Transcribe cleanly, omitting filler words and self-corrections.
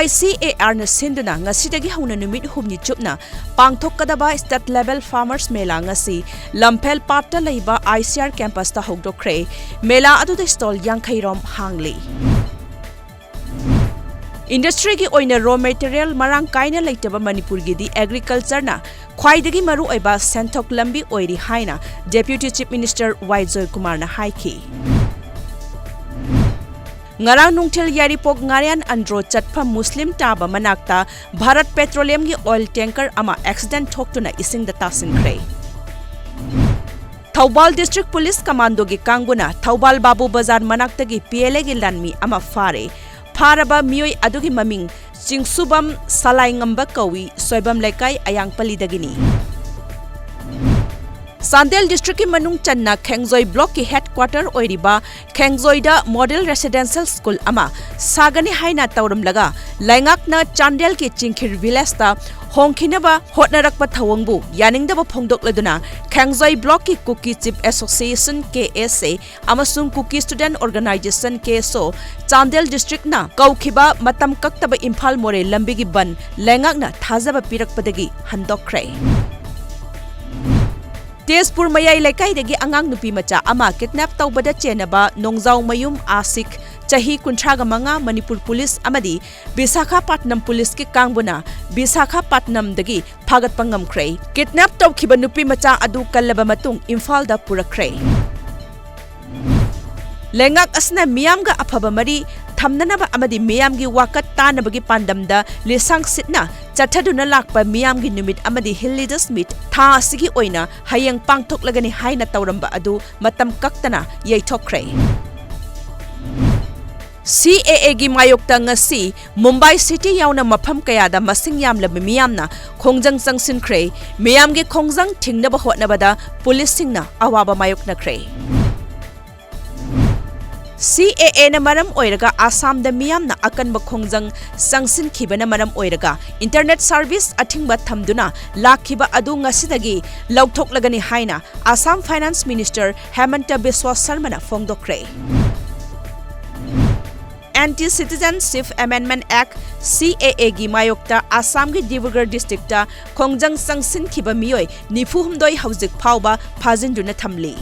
ICAR na sinduna ngasidagi hauna numit humni chupna pangthokadaba state level farmers mela ngasi Lampel Parta leiba ICR campus ta hogdokre mela aduda stall yankairom hangli Industry gi oina raw material marang kaina leitaba Manipur gi di agriculture na khwaidagi maru oiba senthok lambi oiri haina Deputy Chief Minister Joy Kumar na haiki Ngarang nungthil yaripok ngarian andro chatpha Muslim taba manakta Bharat Petroleum gi oil tanker ama accident thoktuna ising da tasinkhre Thoubal District Police Commando gi kanguna Thoubal Babu Bazar manakta gi PLA gi lanmi ama fare Faraba miyoi adugi maming Chingsubam Salai ngamba kawi Soibam Lekai ayang palidagini Sandel District ki manung channa Khengzoi Block ki headquarter oiriba Khengzoi da Model Residential School ama sagani haina tauram laga laingak na Chandel ki Chingkhir Village ta hongkhinaba hotnarakpa thawangbu yaningdaba phongdokladuna Khengzoi Block ki Cookie Chip Association KSA amasung Cookie Student Organization KSO Chandel District na kaukhiba matam kaktaba Imphal More lambi gi ban laingak na thajaba pirakpadagi handokkhre Tezpur Mayai Lekai dagi angang nupi macha ama kidnap taubada chenaba Nongzau Mayum Asik Chahi Kuntraga Manga Manipur Police amadi Visakhapatnam Police ki kangbuna Visakhapatnam dagi phagat pangam khrei kidnap tawkhiba nupi macha adu kallaba matung Imphal da purakhrei Lengak asna miyamga aphaba mari thamnanaba amadi miyamgi wakat tanabagi pandamda lisang sitna chathaduna lakpa miyamgi numit amadi Hill Leaders Meet tha asigi oina hayang pangthoklagani haina tawramba adu matam kaktana yaithokre CAA gi mayokta ngasi Mumbai City yauna mafam kayada masing yamlaba miyamna khongjang changsinkhre miyamgi khongjang thingnaba hotnabada police singna awaba mayokna khre CAA na maram oiraga Assam da miyam na akan bakhongjang sangsin khiba na maram oiraga internet service athingba thamduna lakhiba adu ngasidagi lauthoklagani haina Assam Finance Minister Hemanta Biswa Sarma na phongdokre Anti-Citizenship Amendment Act CAA gi mayokta Assam gi Dibrugarh district ta khongjang sangsin khiba miyoi nifu humdoi hauzik phauba phajinduna thamli